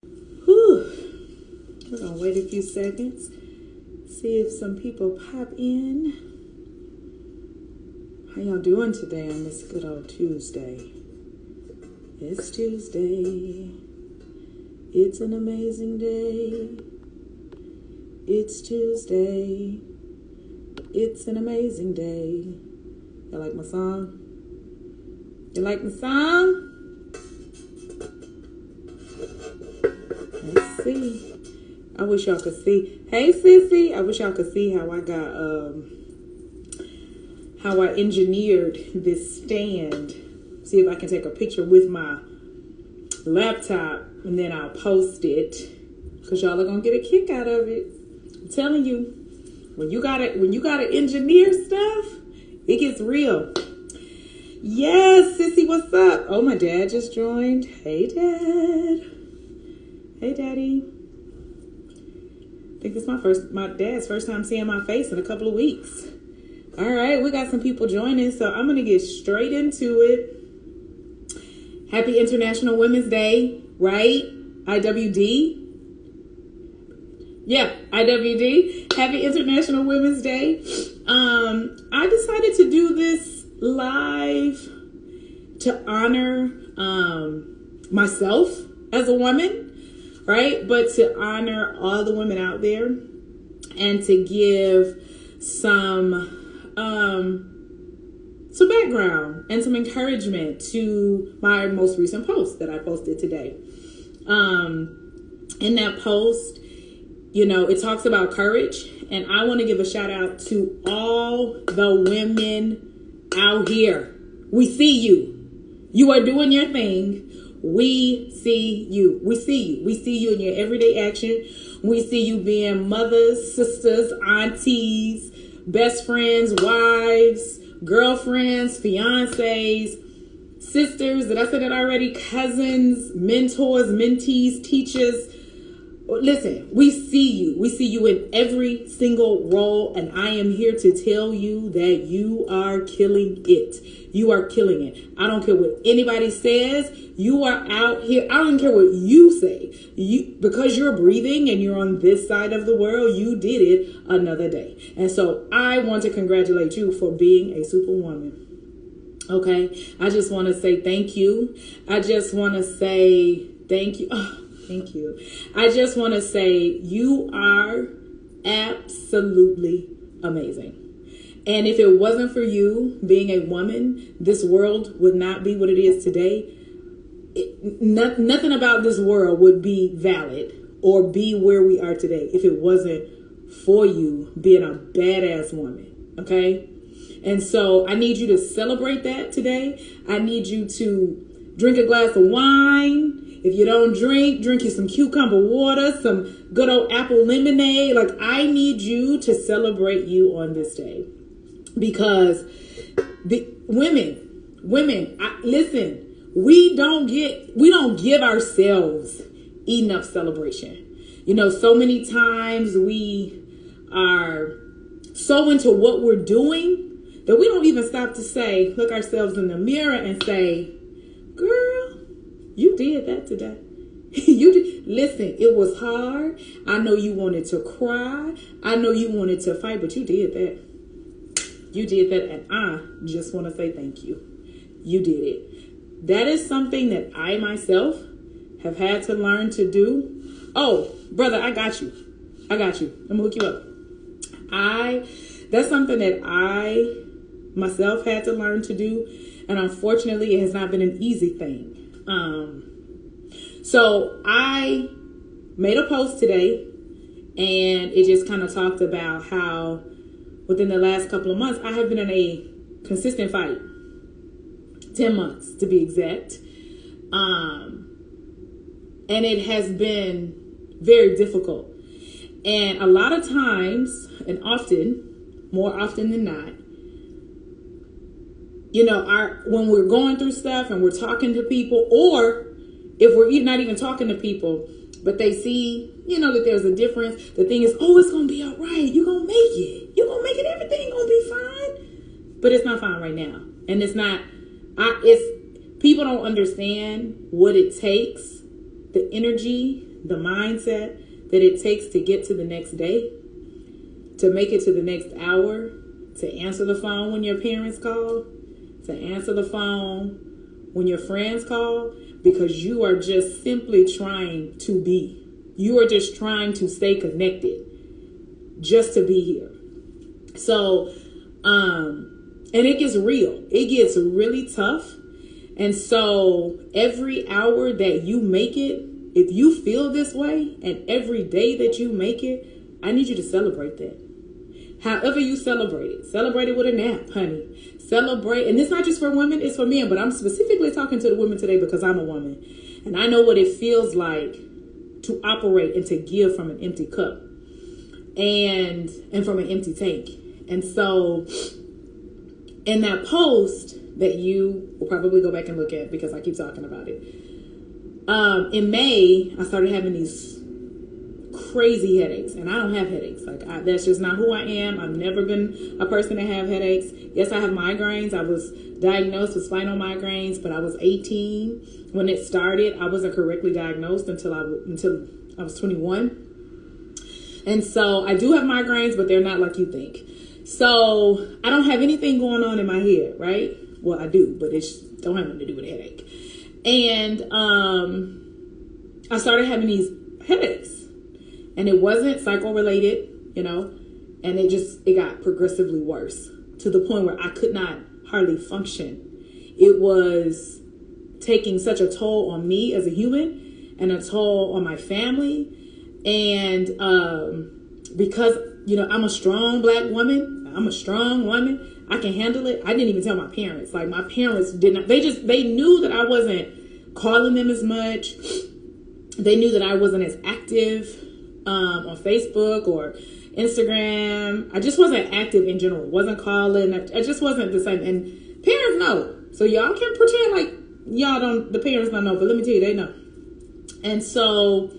Whew. We're gonna wait a few seconds, see if some people pop in. How y'all doing today on this good old Tuesday? It's Tuesday. It's an amazing day. It's Tuesday. It's an amazing day. Y'all like my song? You like my song? Let's see. I wish y'all could see. Hey, sissy. I wish y'all could see how I got, how I engineered this stand. See if I can take a picture with my laptop and then I'll post it. Because y'all are going to get a kick out of it. I'm telling you, when you gotta engineer stuff, it gets real. Yes, sissy, what's up? Oh, my dad just joined. Hey, Dad. Hey, Daddy. I think it's my dad's first time seeing my face in a couple of weeks. All right, we got some people joining, so I'm gonna get straight into it. Happy International Women's Day, right? IWD. Yeah, IWD. Happy International Women's Day. I decided to do this live to honor myself as a woman, right? But to honor all the women out there and to give some background and some encouragement to my most recent post that I posted today. In that post, you know, it talks about courage, and I want to give a shout out to all the women out here. We see you. You are doing your thing. We see you. We see you. We see you in your everyday action. We see you being mothers, sisters, aunties, best friends, wives, girlfriends, fiancés, sisters. Did I say that already? Cousins, mentors, mentees, teachers. Listen, we see you. We see you in every single role, and I am here to tell you that you are killing it. You are killing it. I don't care what anybody says. You are out here. I don't care what you say. Because you're breathing and you're on this side of the world, you did it another day. And so I want to congratulate you for being a superwoman. Okay? I just want to say thank you. I just want to say thank you. Oh, thank you. I just want to say you are absolutely amazing. And if it wasn't for you being a woman, this world would not be what it is today. Nothing about this world would be valid or be where we are today if it wasn't for you being a badass woman. Okay? And so I need you to celebrate that today. I need you to drink a glass of wine. If you don't drink you some cucumber water, some good old apple lemonade. Like, I need you to celebrate you on this day. Because the women, listen, we don't give ourselves enough celebration. You know, so many times we are so into what we're doing that we don't even stop to say, look ourselves in the mirror and say, girl, you did that today. You did. Listen, it was hard. I know you wanted to cry. I know you wanted to fight, but you did that. You did that, and I just want to say thank you. You did it. That is something that I myself have had to learn to do. Oh, brother, I got you. I'm going to hook you up. That's something that I myself had to learn to do, and unfortunately, it has not been an easy thing. So I made a post today, and it just kind of talked about how within the last couple of months, I have been in a consistent fight. 10 months to be exact. And it has been very difficult. And a lot of times, and often, more often than not, you know, when we're going through stuff and we're talking to people, or if we're not even talking to people, but they see, you know, that there's a difference. The thing is, oh, it's going to be all right. You're going to make it. You're going to make it. Everything going to be fine. But it's not fine right now. And it's not, people don't understand what it takes, the energy the mindset that it takes to get to the next day, to make it to the next hour, to answer the phone when your parents call, to answer the phone when your friends call, because you are just simply trying to be. You are just trying to stay connected, just to be here. So, and it gets real. It gets really tough. And so every hour that you make it, if you feel this way, and every day that you make it, I need you to celebrate that. However you celebrate it with a nap, honey. Celebrate, and it's not just for women, it's for men, but I'm specifically talking to the women today because I'm a woman. And I know what it feels like to operate and to give from an empty cup and from an empty tank. And so in that post that you will probably go back and look at because I keep talking about it, in May, I started having these crazy headaches, and I don't have headaches. That's just not who I am. I've never been a person to have headaches. Yes, I have migraines. I was diagnosed with spinal migraines, but I was 18 when it started. I wasn't correctly diagnosed until I was 21. And so I do have migraines, but they're not like you think. So I don't have anything going on in my head, right? Well, I do, but it don't have nothing to do with a headache. And I started having these headaches. And it wasn't psycho-related, and it got progressively worse to the point where I could not hardly function. It was taking such a toll on me as a human and a toll on my family. And because, I'm a strong black woman, I'm a strong woman, I can handle it. I didn't even tell my parents. Like, my parents did not, they knew that I wasn't calling them as much. They knew that I wasn't as active on Facebook or Instagram. I just wasn't active in general. Wasn't calling. I just wasn't the same. And parents know. So y'all can pretend like the parents don't know, but let me tell you, they know. And so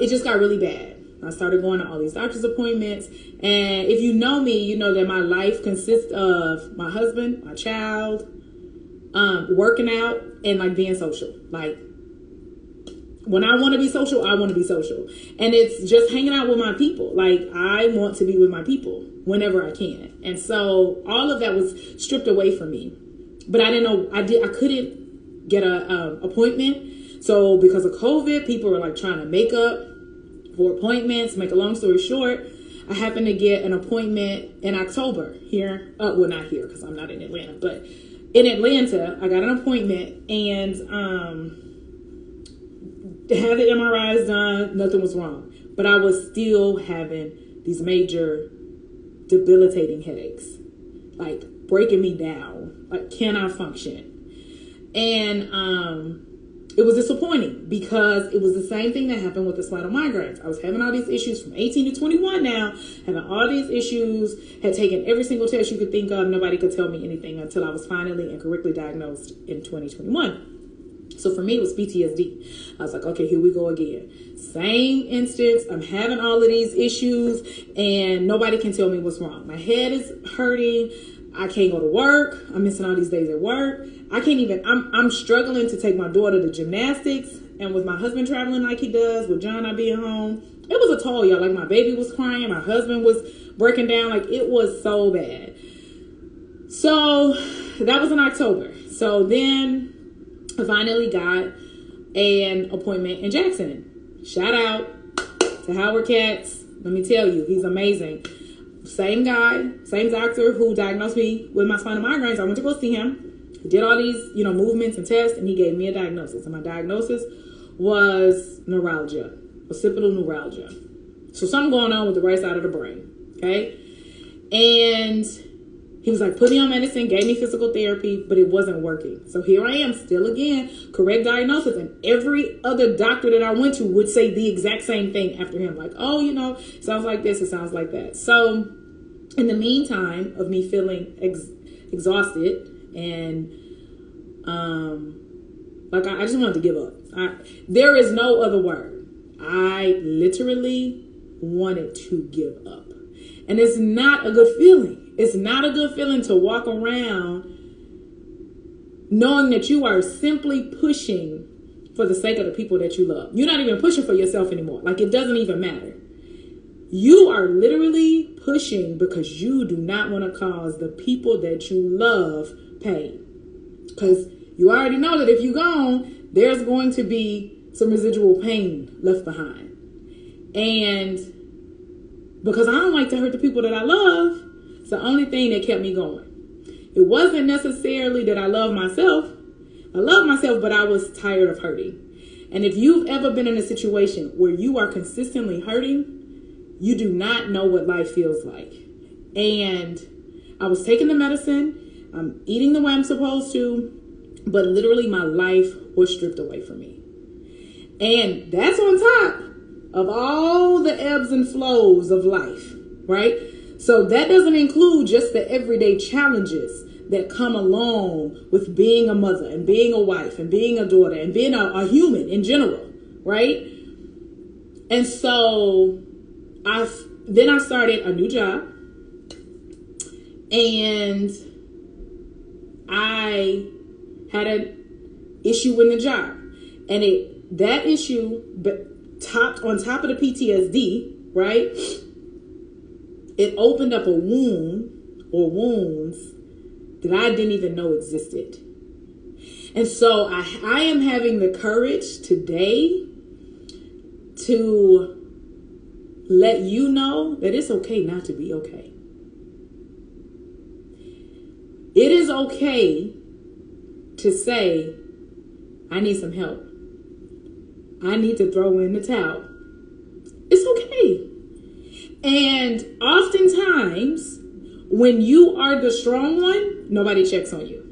it just got really bad. I started going to all these doctor's appointments. And if you know me, you know that my life consists of my husband, my child, working out, and like being social. Like, when I want to be social, I want to be social. And it's just hanging out with my people. Like, I want to be with my people whenever I can. And so all of that was stripped away from me. But I didn't know, I couldn't get a appointment. So because of COVID, people were like trying to make up for appointments. Make a long story short, I happened to get an appointment in October here. Well, not here because I'm not in Atlanta, but in Atlanta, I got an appointment and, had the MRIs done, nothing was wrong. But I was still having these major debilitating headaches, like breaking me down, like cannot function. And it was disappointing because it was the same thing that happened with the spinal migraines. I was having all these issues from 18 to 21 now, having all these issues, had taken every single test you could think of. Nobody could tell me anything until I was finally and correctly diagnosed in 2021. So for me, it was PTSD. I was like, okay, here we go again. Same instance. I'm having all of these issues and nobody can tell me what's wrong. My head is hurting. I can't go to work. I'm missing all these days at work. I'm struggling to take my daughter to gymnastics. And with my husband traveling like he does, with John not being home, it was a toll, y'all. Like, my baby was crying. My husband was breaking down. Like, it was so bad. So that was in October. So then I finally got an appointment in Jackson. Shout out to Howard Katz. Let me tell you, he's amazing. Same guy, same doctor who diagnosed me with my spinal migraines. I went to go see him. He did all these, movements and tests, and he gave me a diagnosis. And my diagnosis was neuralgia, occipital neuralgia. So something going on with the right side of the brain, okay? And he was like, put me on medicine, gave me physical therapy, but it wasn't working. So here I am still again, correct diagnosis. And every other doctor that I went to would say the exact same thing after him. Like, oh, it sounds like this, it sounds like that. So in the meantime of me feeling exhausted and I just wanted to give up. There is no other word. I literally wanted to give up. And it's not a good feeling. It's not a good feeling to walk around knowing that you are simply pushing for the sake of the people that you love. You're not even pushing for yourself anymore. Like, it doesn't even matter. You are literally pushing because you do not want to cause the people that you love pain. Because you already know that if you're gone, there's going to be some residual pain left behind. And because I don't like to hurt the people that I love, it's the only thing that kept me going. It wasn't necessarily that I love myself. I love myself, but I was tired of hurting. And if you've ever been in a situation where you are consistently hurting, you do not know what life feels like. And I was taking the medicine. I'm eating the way I'm supposed to. But literally my life was stripped away from me. And that's on top of all the ebbs and flows of life, right? So that doesn't include just the everyday challenges that come along with being a mother and being a wife and being a daughter and being a human in general, right? And so I started a new job, and I had an issue in the job, and that issue, but on top of the PTSD, right? It opened up a wound or wounds that I didn't even know existed. And so I am having the courage today to let you know that it's okay not to be okay. It is okay to say, I need some help. I need to throw in the towel. It's okay. And oftentimes, when you are the strong one, nobody checks on you,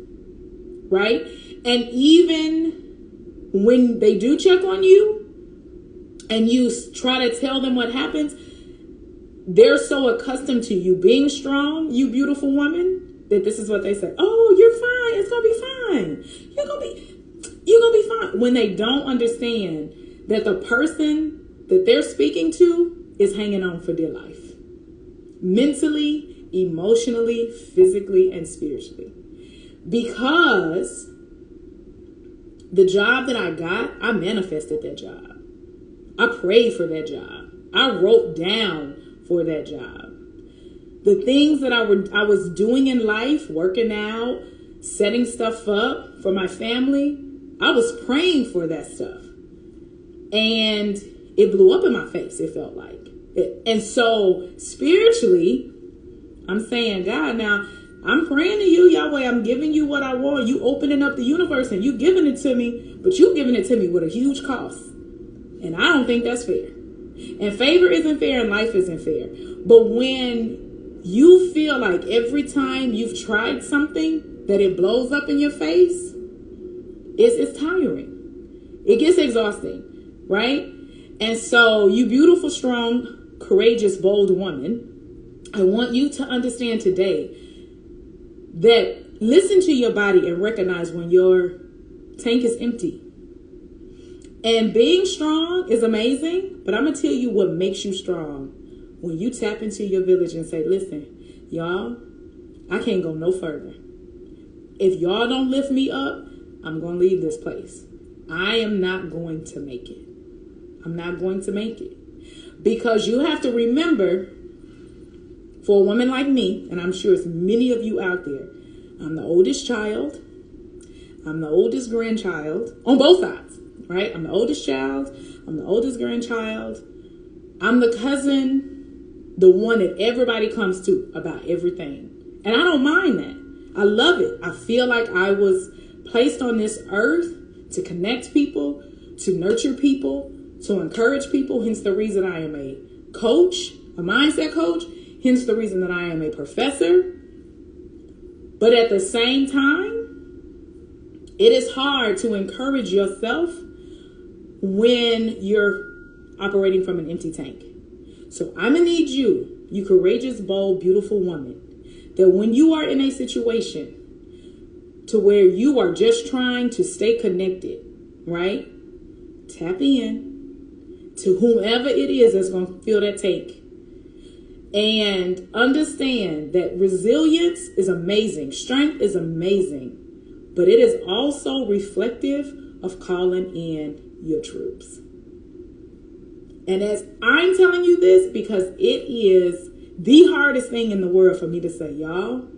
right? And even when they do check on you and you try to tell them what happens, they're so accustomed to you being strong, you beautiful woman, that this is what they say. Oh, you're fine. It's going to be fine. You're going to be fine. When they don't understand that the person that they're speaking to is hanging on for dear life. Mentally, emotionally, physically, and spiritually. Because the job that I got, I manifested that job. I prayed for that job. I wrote down for that job. The things that I was doing in life, working out, setting stuff up for my family, I was praying for that stuff. And it blew up in my face, it felt like. And so spiritually, I'm saying, God, now I'm praying to you, Yahweh. I'm giving you what I want. You opening up the universe and you giving it to me, but you giving it to me with a huge cost. And I don't think that's fair. And favor isn't fair and life isn't fair. But when you feel like every time you've tried something that it blows up in your face, it's tiring. It gets exhausting, right? And so you beautiful, strong, courageous, bold woman, I want you to understand today that listen to your body and recognize when your tank is empty. And being strong is amazing, but I'm going to tell you what makes you strong. When you tap into your village and say, listen, y'all, I can't go no further. If y'all don't lift me up, I'm going to leave this place. I am not going to make it. I'm not going to make it. Because you have to remember, for a woman like me, and I'm sure it's many of you out there, I'm the oldest child. I'm the oldest grandchild on both sides, right? I'm the oldest child. I'm the oldest grandchild. I'm the cousin, the one that everybody comes to about everything. And I don't mind that. I love it. I feel like I was placed on this earth to connect people, to nurture people, to encourage people. Hence the reason I am a coach, a mindset coach. Hence the reason that I am a professor. But at the same time, it is hard to encourage yourself when you're operating from an empty tank. So I'm going to need you, you courageous, bold, beautiful woman, that when you are in a situation to where you are just trying to stay connected, right? Tap in to whomever it is that's going to fill that tank. And understand that resilience is amazing. Strength is amazing. But it is also reflective of calling in your troops. And as I'm telling you this, because it is the hardest thing in the world for me to say, y'all,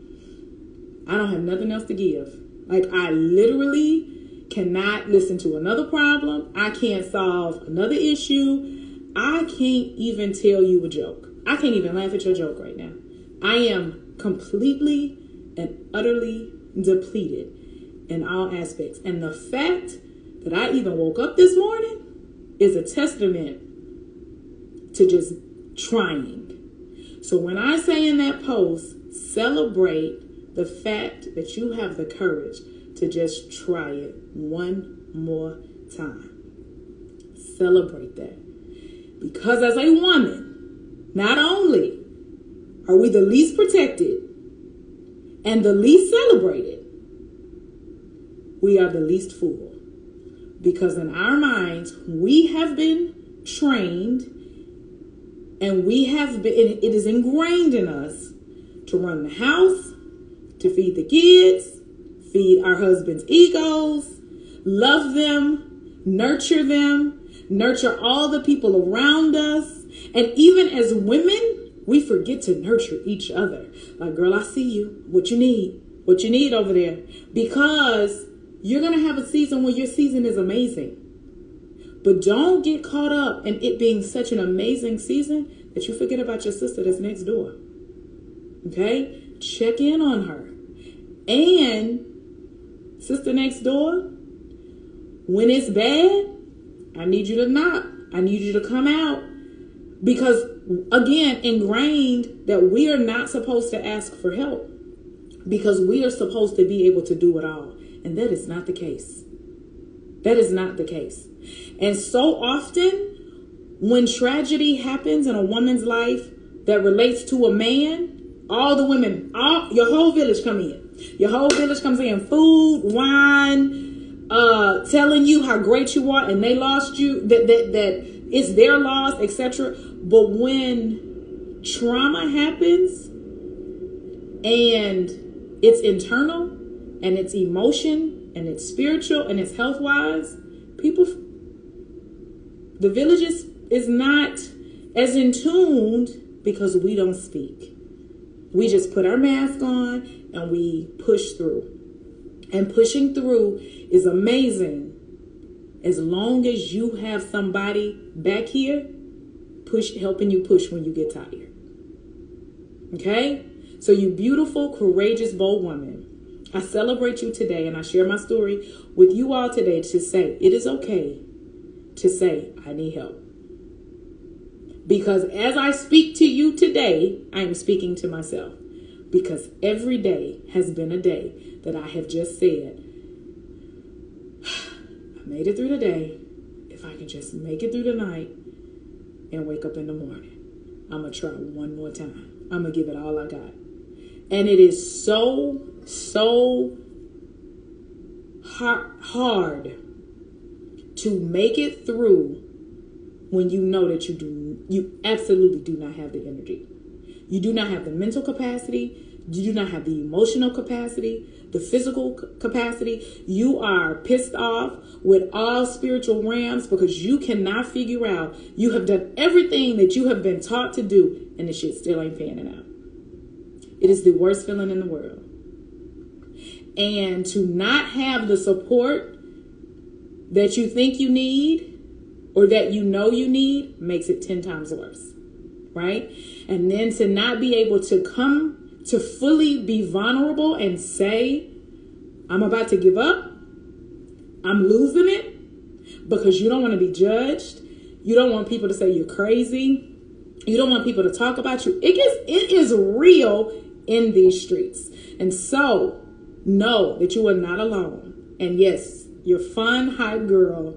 I don't have nothing else to give. Like, I literally cannot listen to another problem. I can't solve another issue. I can't even tell you a joke. I can't even laugh at your joke right now. I am completely and utterly depleted in all aspects. And the fact that I even woke up this morning is a testament to just trying. So when I say in that post, celebrate the fact that you have the courage to just try it one more time. Celebrate that. Because as a woman, not only are we the least protected and the least celebrated, we are the least fooled. Because in our minds, we have been trained and it is ingrained in us to run the house, to feed the kids, feed our husband's egos, love them, nurture all the people around us. And even as women, we forget to nurture each other. Like, girl, I see you. What you need over there. Because you're going to have a season where your season is amazing. But don't get caught up in it being such an amazing season that you forget about your sister that's next door. Okay? Check in on her. And sister next door, when it's bad, I need you to knock. I need you to come out. Because, again, ingrained that we are not supposed to ask for help. Because we are supposed to be able to do it all. And that is not the case. That is not the case. And so often, when tragedy happens in a woman's life that relates to a man, all the women, your whole village come in. Your whole village comes in, food, wine, telling you how great you are, and they lost you, that it's their loss, etc. But when trauma happens, and it's internal, and it's emotion, and it's spiritual, and it's health-wise, the village is not as in tuned because we don't speak. We just put our mask on and we push through. And pushing through is amazing as long as you have somebody back here helping you push when you get tired. Okay? So you beautiful, courageous, bold woman, I celebrate you today, and I share my story with you all today to say it is okay to say I need help. Because as I speak to you today, I am speaking to myself. Because every day has been a day that I have just said, I made it through the day. If I can just make it through the night and wake up in the morning, I'm going to try one more time. I'm going to give it all I got. And it is so hard to make it through when you know that you absolutely do not have the energy. You do not have the mental capacity. You do not have the emotional capacity, the physical capacity. You are pissed off with all spiritual realms because you cannot figure out. You have done everything that you have been taught to do, and the shit still ain't panning out. It is the worst feeling in the world. And to not have the support that you think you need or that you know you need makes it 10 times worse, right? And then to not be able to come to fully be vulnerable and say, I'm about to give up. I'm losing it, because you don't want to be judged. You don't want people to say you're crazy. You don't want people to talk about you. It is real in these streets. And so know that you are not alone. And yes, your fun, hype girl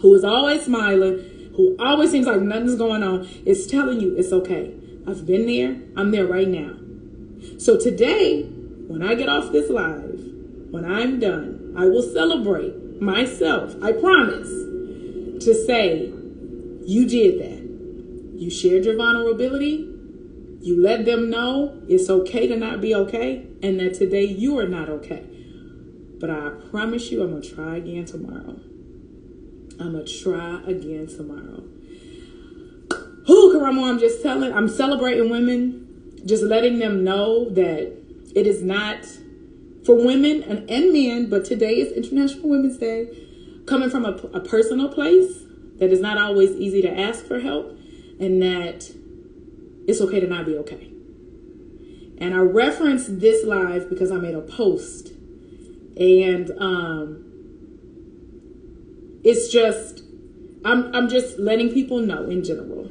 who is always smiling, who always seems like nothing's going on, is telling you it's okay. I've been there. I'm there right now. So today, when I get off this live, when I'm done, I will celebrate myself. I promise to say, you did that. You shared your vulnerability. You let them know it's okay to not be okay, and that today you are not okay. But I promise you I'm going to try again tomorrow. I'm going to try again tomorrow. Who, Karamo, I'm celebrating women, just letting them know that it is not for women and men, but today is International Women's Day, coming from a personal place that is not always easy to ask for help, and that it's okay to not be okay. And I referenced this live because I made a post, and it's just, I'm just letting people know in general,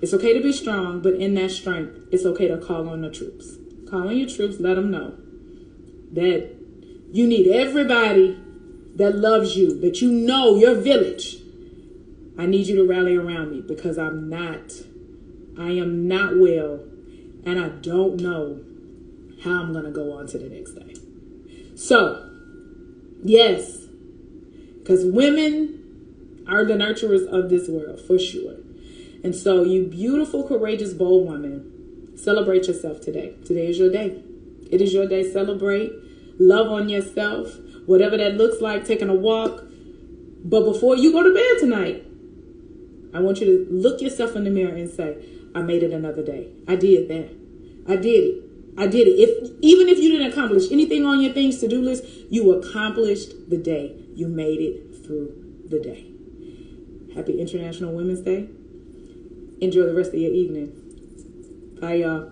it's okay to be strong, but in that strength, it's okay to call on the troops. Call on your troops, let them know that you need everybody that loves you, that you know your village. I need you to rally around me because I am not well, and I don't know how I'm going to go on to the next day. So, yes, because women are the nurturers of this world, for sure. And so, you beautiful, courageous, bold woman, celebrate yourself today. Today is your day. It is your day. Celebrate. Love on yourself. Whatever that looks like, taking a walk. But before you go to bed tonight, I want you to look yourself in the mirror and say, I made it another day. I did that. I did it. I did it. Even if you didn't accomplish anything on your things to-do list, you accomplished the day. You made it through the day. Happy International Women's Day. Enjoy the rest of your evening. Bye, y'all.